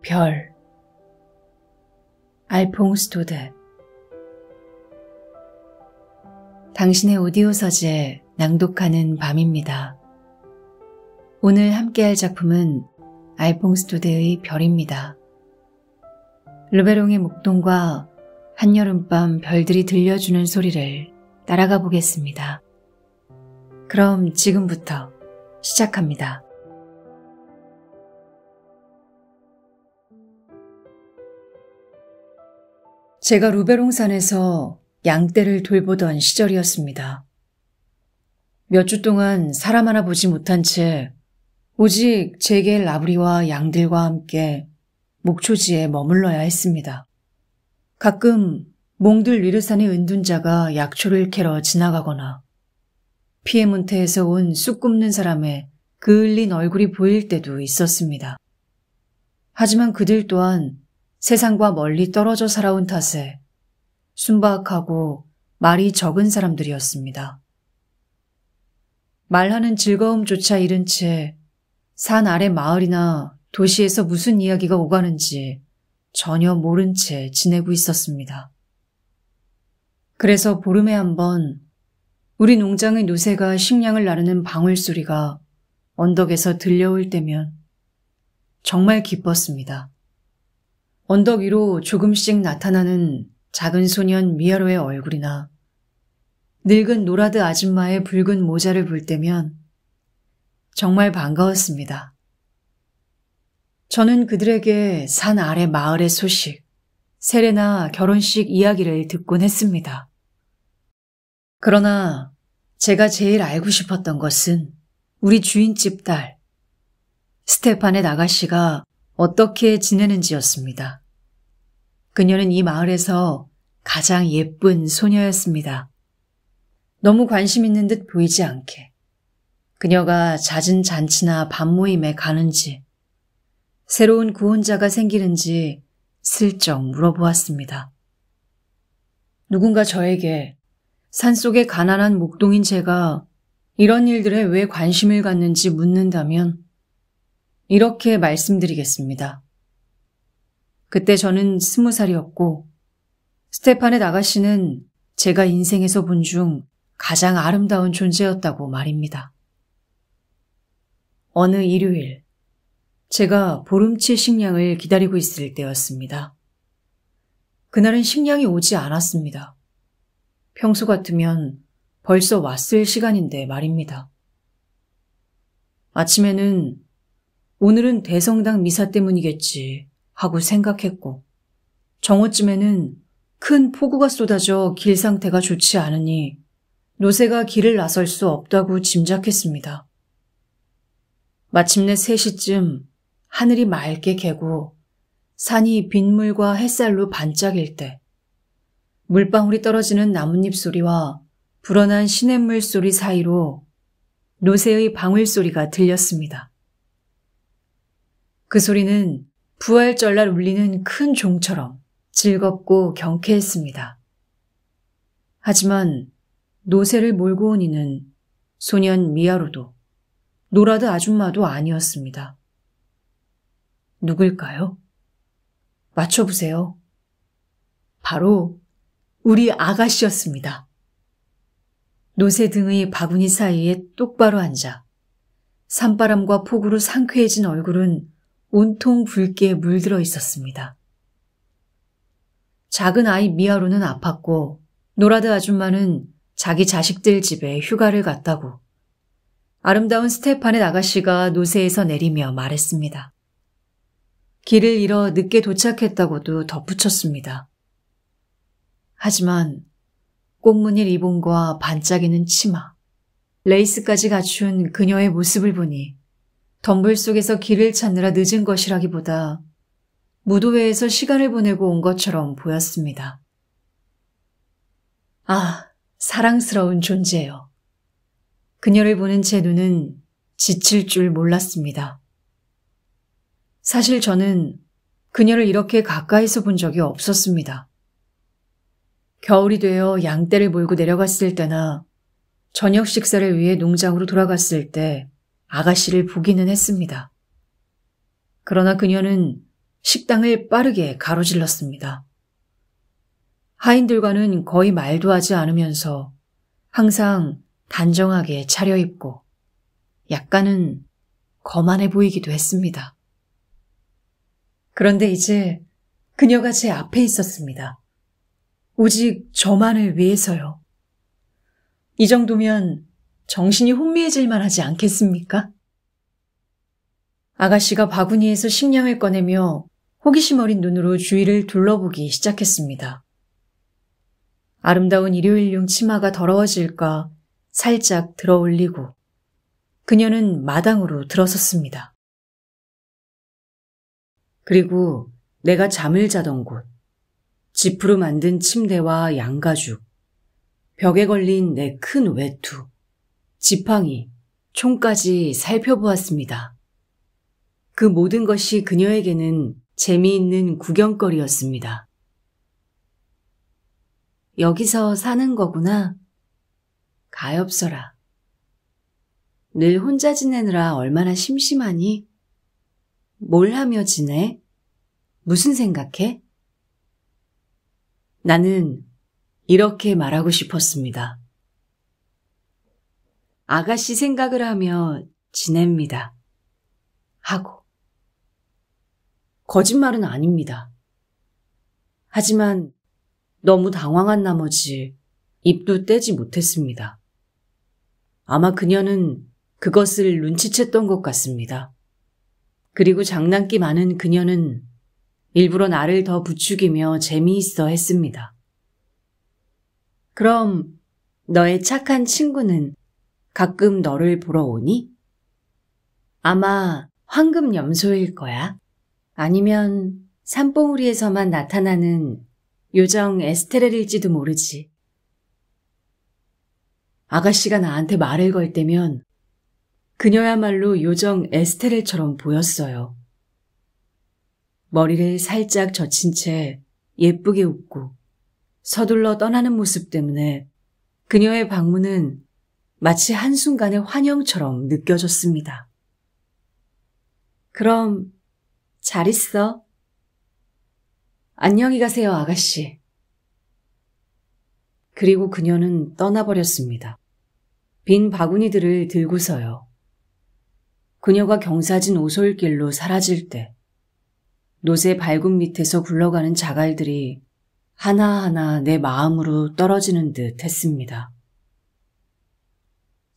별. 알퐁스 도데. 당신의 오디오 서재 낭독하는 밤입니다. 오늘 함께할 작품은 알퐁스 도데의 별입니다. 르베롱의 목동과 한여름밤 별들이 들려주는 소리를 따라가 보겠습니다. 그럼 지금부터 시작합니다. 제가 루베롱산에서 양떼를 돌보던 시절이었습니다. 몇 주 동안 사람 하나 보지 못한 채 오직 제게 라브리와 양들과 함께 목초지에 머물러야 했습니다. 가끔 몽들 리르산의 은둔자가 약초를 캐러 지나가거나 피에몬테에서 온 쑥 굽는 사람의 그을린 얼굴이 보일 때도 있었습니다. 하지만 그들 또한 세상과 멀리 떨어져 살아온 탓에 순박하고 말이 적은 사람들이었습니다. 말하는 즐거움조차 잃은 채 산 아래 마을이나 도시에서 무슨 이야기가 오가는지 전혀 모른 채 지내고 있었습니다. 그래서 보름에 한 번 우리 농장의 노새가 식량을 나르는 방울소리가 언덕에서 들려올 때면 정말 기뻤습니다. 언덕 위로 조금씩 나타나는 작은 소년 미아로의 얼굴이나 늙은 노라드 아줌마의 붉은 모자를 볼 때면 정말 반가웠습니다. 저는 그들에게 산 아래 마을의 소식, 세례나 결혼식 이야기를 듣곤 했습니다. 그러나 제가 제일 알고 싶었던 것은 우리 주인집 딸, 스테파넷 아가씨가 어떻게 지내는지였습니다. 그녀는 이 마을에서 가장 예쁜 소녀였습니다. 너무 관심 있는 듯 보이지 않게 그녀가 잦은 잔치나 밤모임에 가는지 새로운 구혼자가 생기는지 슬쩍 물어보았습니다. 누군가 저에게 산속의 가난한 목동인 제가 이런 일들에 왜 관심을 갖는지 묻는다면 이렇게 말씀드리겠습니다. 그때 저는 20살이었고 스테파넷 아가씨는 제가 인생에서 본 중 가장 아름다운 존재였다고 말입니다. 어느 일요일, 제가 보름치 식량을 기다리고 있을 때였습니다. 그날은 식량이 오지 않았습니다. 평소 같으면 벌써 왔을 시간인데 말입니다. 아침에는 오늘은 대성당 미사 때문이겠지 하고 생각했고 정오쯤에는 큰 폭우가 쏟아져 길 상태가 좋지 않으니 노새가 길을 나설 수 없다고 짐작했습니다. 마침내 3시쯤 하늘이 맑게 개고 산이 빗물과 햇살로 반짝일 때 물방울이 떨어지는 나뭇잎 소리와 불어난 시냇물 소리 사이로 노새의 방울 소리가 들렸습니다. 그 소리는 부활절날 울리는 큰 종처럼 즐겁고 경쾌했습니다. 하지만 노새를 몰고 온 이는 소년 미아로도 노라드 아줌마도 아니었습니다. 누굴까요? 맞춰보세요. 바로 우리 아가씨였습니다. 노새 등의 바구니 사이에 똑바로 앉아 산바람과 폭우로 상쾌해진 얼굴은 온통 붉게 물들어 있었습니다. 작은 아이 미아로는 아팠고 노라드 아줌마는 자기 자식들 집에 휴가를 갔다고 아름다운 스테파넷 아가씨가 노새에서 내리며 말했습니다. 길을 잃어 늦게 도착했다고도 덧붙였습니다. 하지만 꽃무늬 리본과 반짝이는 치마, 레이스까지 갖춘 그녀의 모습을 보니 덤불 속에서 길을 찾느라 늦은 것이라기보다 무도회에서 시간을 보내고 온 것처럼 보였습니다. 아, 사랑스러운 존재요. 그녀를 보는 제 눈은 지칠 줄 몰랐습니다. 사실 저는 그녀를 이렇게 가까이서 본 적이 없었습니다. 겨울이 되어 양떼를 몰고 내려갔을 때나 저녁 식사를 위해 농장으로 돌아갔을 때 아가씨를 보기는 했습니다. 그러나 그녀는 식당을 빠르게 가로질렀습니다. 하인들과는 거의 말도 하지 않으면서 항상 단정하게 차려입고 약간은 거만해 보이기도 했습니다. 그런데 이제 그녀가 제 앞에 있었습니다. 오직 저만을 위해서요. 이 정도면 정신이 혼미해질 만하지 않겠습니까? 아가씨가 바구니에서 식량을 꺼내며 호기심 어린 눈으로 주위를 둘러보기 시작했습니다. 아름다운 일요일용 치마가 더러워질까 살짝 들어올리고 그녀는 마당으로 들어섰습니다. 그리고 내가 잠을 자던 곳, 지프로 만든 침대와 양가죽, 벽에 걸린 내 큰 외투, 지팡이, 총까지 살펴보았습니다. 그 모든 것이 그녀에게는 재미있는 구경거리였습니다. 여기서 사는 거구나. 가엾어라. 늘 혼자 지내느라 얼마나 심심하니? 뭘 하며 지내? 무슨 생각해? 나는 이렇게 말하고 싶었습니다. 아가씨 생각을 하며 지냅니다. 하고. 거짓말은 아닙니다. 하지만 너무 당황한 나머지 입도 떼지 못했습니다. 아마 그녀는 그것을 눈치챘던 것 같습니다. 그리고 장난기 많은 그녀는 일부러 나를 더 부추기며 재미있어 했습니다. 그럼 너의 착한 친구는 가끔 너를 보러 오니? 아마 황금염소일 거야. 아니면 산봉우리에서만 나타나는 요정 에스테렐일지도 모르지. 아가씨가 나한테 말을 걸 때면 그녀야말로 요정 에스테렐처럼 보였어요. 머리를 살짝 젖힌 채 예쁘게 웃고 서둘러 떠나는 모습 때문에 그녀의 방문은 마치 한순간의 환영처럼 느껴졌습니다. 그럼 잘 있어. 안녕히 가세요, 아가씨. 그리고 그녀는 떠나버렸습니다. 빈 바구니들을 들고서요. 그녀가 경사진 오솔길로 사라질 때 노새 발굽 밑에서 굴러가는 자갈들이 하나하나 내 마음으로 떨어지는 듯 했습니다.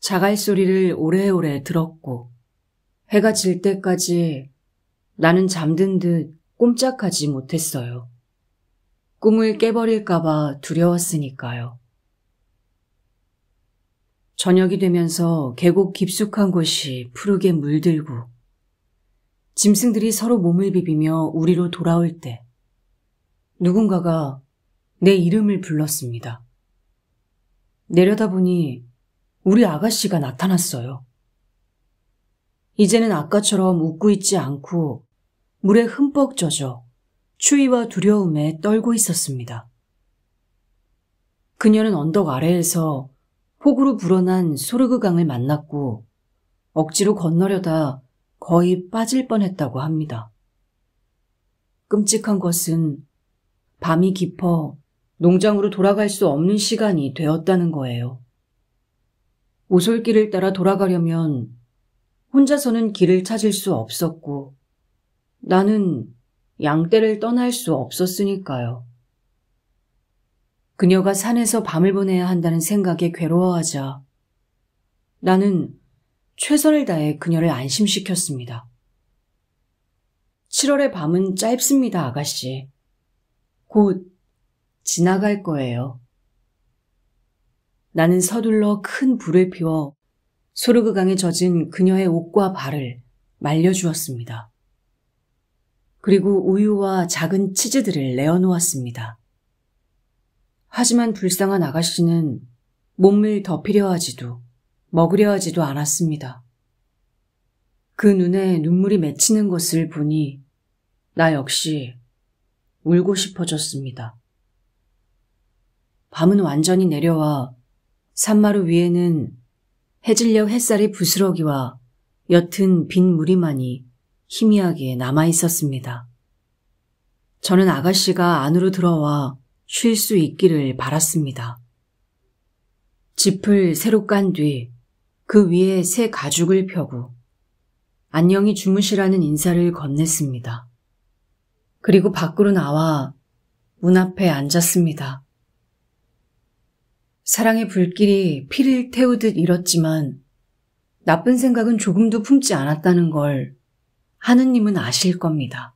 자갈 소리를 오래오래 들었고 해가 질 때까지 나는 잠든 듯 꼼짝하지 못했어요. 꿈을 깨버릴까봐 두려웠으니까요. 저녁이 되면서 계곡 깊숙한 곳이 푸르게 물들고 짐승들이 서로 몸을 비비며 우리로 돌아올 때 누군가가 내 이름을 불렀습니다. 내려다보니 우리 아가씨가 나타났어요. 이제는 아까처럼 웃고 있지 않고 물에 흠뻑 젖어 추위와 두려움에 떨고 있었습니다. 그녀는 언덕 아래에서 폭우로 불어난 소르그강을 만났고 억지로 건너려다 거의 빠질 뻔했다고 합니다. 끔찍한 것은 밤이 깊어 농장으로 돌아갈 수 없는 시간이 되었다는 거예요. 오솔길을 따라 돌아가려면 혼자서는 길을 찾을 수 없었고 나는 양떼를 떠날 수 없었으니까요. 그녀가 산에서 밤을 보내야 한다는 생각에 괴로워하자 나는 최선을 다해 그녀를 안심시켰습니다. 7월의 밤은 짧습니다, 아가씨. 곧 지나갈 거예요. 나는 서둘러 큰 불을 피워 소르그강에 젖은 그녀의 옷과 발을 말려주었습니다. 그리고 우유와 작은 치즈들을 내어놓았습니다. 하지만 불쌍한 아가씨는 몸을 덮이려 하지도 먹으려 하지도 않았습니다. 그 눈에 눈물이 맺히는 것을 보니 나 역시 울고 싶어졌습니다. 밤은 완전히 내려와 산마루 위에는 해질녘 햇살의 부스러기와 옅은 빈 무리만이 희미하게 남아있었습니다. 저는 아가씨가 안으로 들어와 쉴 수 있기를 바랐습니다. 짚을 새로 깐 뒤 그 위에 새 가죽을 펴고 안녕히 주무시라는 인사를 건넸습니다. 그리고 밖으로 나와 문 앞에 앉았습니다. 사랑의 불길이 피를 태우듯 일었지만 나쁜 생각은 조금도 품지 않았다는 걸 하느님은 아실 겁니다.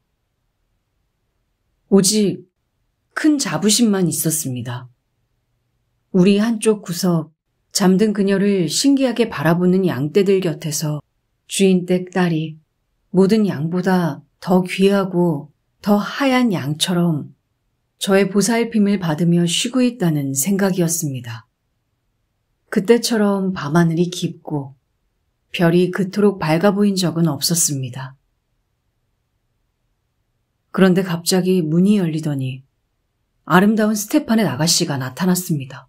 오직 큰 자부심만 있었습니다. 우리 한쪽 구석 잠든 그녀를 신기하게 바라보는 양떼들 곁에서 주인 댁 딸이 모든 양보다 더 귀하고 더 하얀 양처럼 저의 보살핌을 받으며 쉬고 있다는 생각이었습니다. 그때처럼 밤하늘이 깊고 별이 그토록 밝아 보인 적은 없었습니다. 그런데 갑자기 문이 열리더니 아름다운 스테파넷 아가씨가 나타났습니다.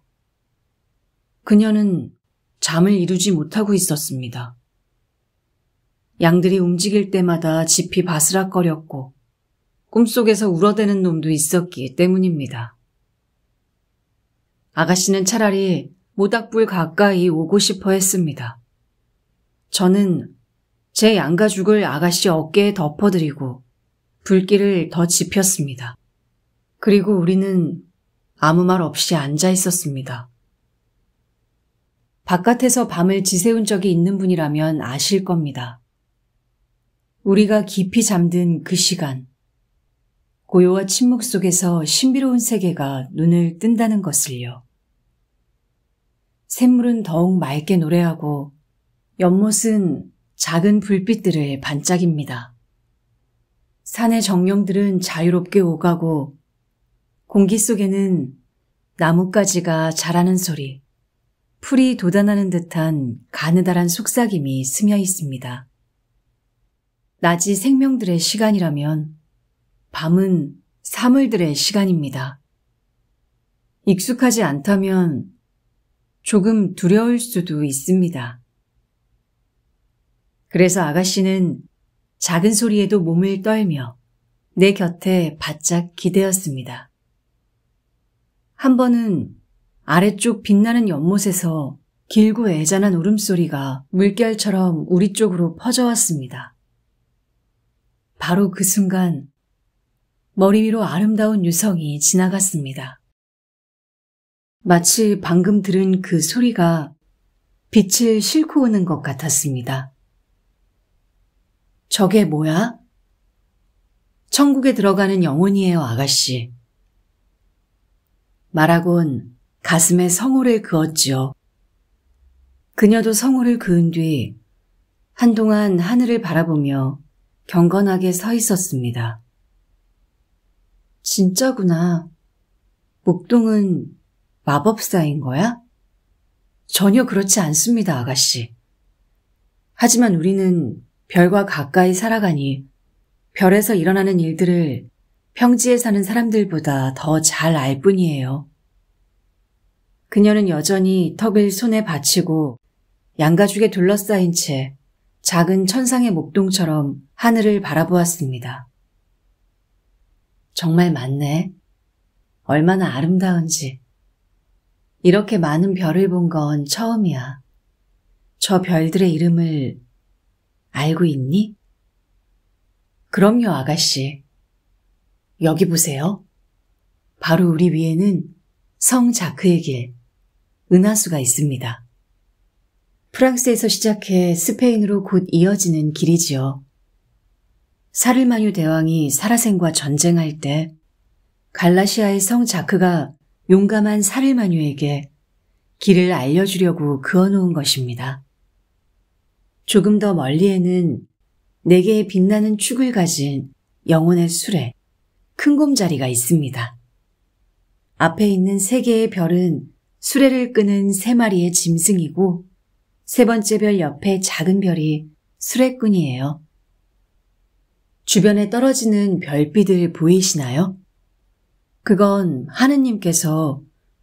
그녀는 잠을 이루지 못하고 있었습니다. 양들이 움직일 때마다 짚이 바스락거렸고 꿈속에서 울어대는 놈도 있었기 때문입니다. 아가씨는 차라리 모닥불 가까이 오고 싶어 했습니다. 저는 제 양가죽을 아가씨 어깨에 덮어드리고 불길을 더 지폈습니다. 그리고 우리는 아무 말 없이 앉아 있었습니다. 바깥에서 밤을 지새운 적이 있는 분이라면 아실 겁니다. 우리가 깊이 잠든 그 시간, 고요와 침묵 속에서 신비로운 세계가 눈을 뜬다는 것을요. 샘물은 더욱 맑게 노래하고 연못은 작은 불빛들을 반짝입니다. 산의 정령들은 자유롭게 오가고 공기 속에는 나뭇가지가 자라는 소리, 풀이 돋아나는 듯한 가느다란 속삭임이 스며 있습니다. 낮이 생명들의 시간이라면 밤은 사물들의 시간입니다. 익숙하지 않다면 조금 두려울 수도 있습니다. 그래서 아가씨는 작은 소리에도 몸을 떨며 내 곁에 바짝 기대었습니다. 한 번은 아래쪽 빛나는 연못에서 길고 애잔한 울음소리가 물결처럼 우리 쪽으로 퍼져왔습니다. 바로 그 순간 머리 위로 아름다운 유성이 지나갔습니다. 마치 방금 들은 그 소리가 빛을 싣고 오는 것 같았습니다. 저게 뭐야? 천국에 들어가는 영혼이에요, 아가씨. 말하곤 가슴에 성호를 그었지요. 그녀도 성호를 그은 뒤 한동안 하늘을 바라보며 경건하게 서 있었습니다. 진짜구나. 목동은 마법사인 거야? 전혀 그렇지 않습니다, 아가씨. 하지만 우리는 별과 가까이 살아가니 별에서 일어나는 일들을 평지에 사는 사람들보다 더 잘 알 뿐이에요. 그녀는 여전히 턱을 손에 받치고 양가죽에 둘러싸인 채 작은 천상의 목동처럼 하늘을 바라보았습니다. 정말 맞네. 얼마나 아름다운지. 이렇게 많은 별을 본 건 처음이야. 저 별들의 이름을 알고 있니? 그럼요, 아가씨. 여기 보세요. 바로 우리 위에는 성 자크의 길, 은하수가 있습니다. 프랑스에서 시작해 스페인으로 곧 이어지는 길이지요. 사르마뉴 대왕이 사라센과 전쟁할 때 갈라시아의 성 자크가 용감한 사르마뉴에게 길을 알려주려고 그어놓은 것입니다. 조금 더 멀리에는 4개의 빛나는 축을 가진 영혼의 수레, 큰 곰자리가 있습니다. 앞에 있는 3개의 별은 수레를 끄는 3마리의 짐승이고 3번째 별 옆에 작은 별이 수레꾼이에요. 주변에 떨어지는 별빛을 보이시나요? 그건 하느님께서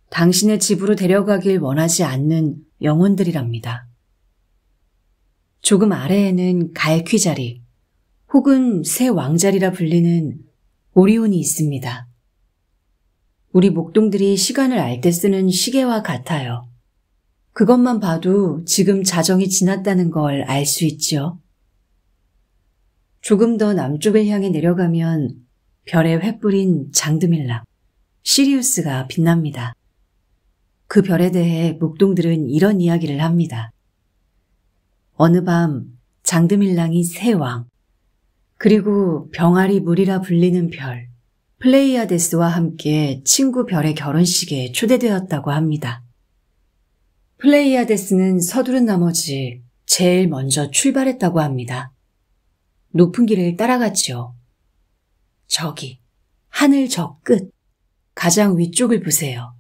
당신의 집으로 데려가길 원하지 않는 영혼들이랍니다. 조금 아래에는 갈퀴자리 혹은 새 왕자리라 불리는 오리온이 있습니다. 우리 목동들이 시간을 알 때 쓰는 시계와 같아요. 그것만 봐도 지금 자정이 지났다는 걸 알 수 있지요. 조금 더 남쪽을 향해 내려가면 별에 횃불인 장드밀랑, 시리우스가 빛납니다. 그 별에 대해 목동들은 이런 이야기를 합니다. 어느 밤 장드밀랑이 세왕, 그리고 병아리 물이라 불리는 별, 플레이아데스와 함께 친구 별의 결혼식에 초대되었다고 합니다. 플레이아데스는 서두른 나머지 제일 먼저 출발했다고 합니다. 높은 길을 따라갔지요. 저기, 하늘 저 끝, 가장 위쪽을 보세요.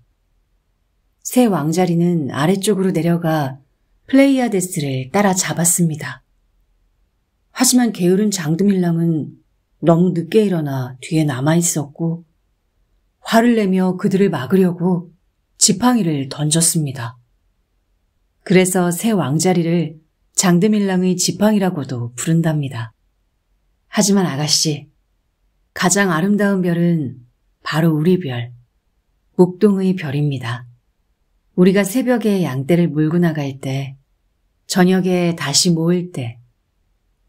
새 왕자리는 아래쪽으로 내려가 플레이아데스를 따라 잡았습니다. 하지만 게으른 장드밀랑은 너무 늦게 일어나 뒤에 남아있었고 화를 내며 그들을 막으려고 지팡이를 던졌습니다. 그래서 새 왕자리를 장드밀랑의 지팡이라고도 부른답니다. 하지만 아가씨, 가장 아름다운 별은 바로 우리 별, 목동의 별입니다. 우리가 새벽에 양떼를 몰고 나갈 때, 저녁에 다시 모을 때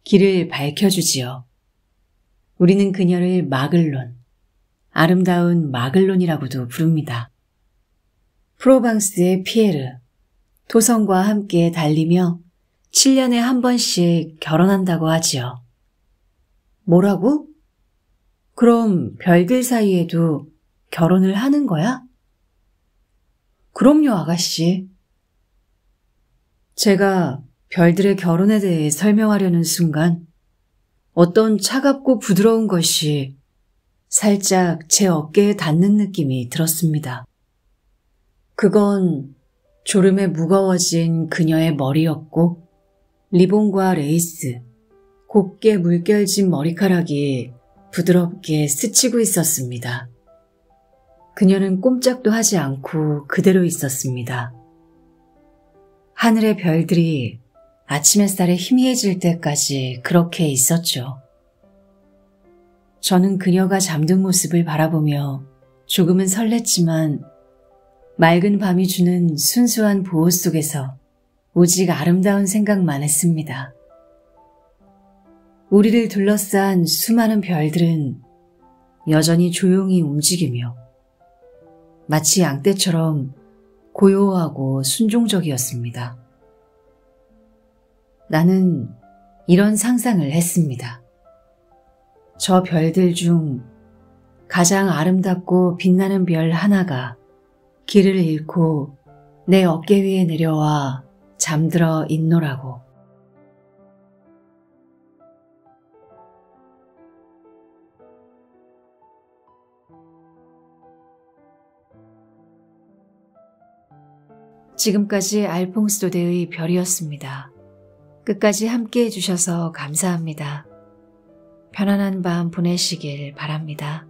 길을 밝혀주지요. 우리는 그녀를 마글론, 아름다운 마글론이라고도 부릅니다. 프로방스의 피에르, 토성과 함께 달리며 7년에 한 번씩 결혼한다고 하지요. 뭐라고? 그럼 별들 사이에도 결혼을 하는 거야? 그럼요, 아가씨. 제가 별들의 결혼에 대해 설명하려는 순간 어떤 차갑고 부드러운 것이 살짝 제 어깨에 닿는 느낌이 들었습니다. 그건 졸음에 무거워진 그녀의 머리였고 리본과 레이스, 곱게 물결진 머리카락이 부드럽게 스치고 있었습니다. 그녀는 꼼짝도 하지 않고 그대로 있었습니다. 하늘의 별들이 아침 햇살에 희미해질 때까지 그렇게 있었죠. 저는 그녀가 잠든 모습을 바라보며 조금은 설렜지만 맑은 밤이 주는 순수한 보호 속에서 오직 아름다운 생각만 했습니다. 우리를 둘러싼 수많은 별들은 여전히 조용히 움직이며 마치 양떼처럼 고요하고 순종적이었습니다. 나는 이런 상상을 했습니다. 저 별들 중 가장 아름답고 빛나는 별 하나가 길을 잃고 내 어깨 위에 내려와 잠들어 있노라고. 지금까지 알퐁스도데의 별이었습니다. 끝까지 함께 해주셔서 감사합니다. 편안한 밤 보내시길 바랍니다.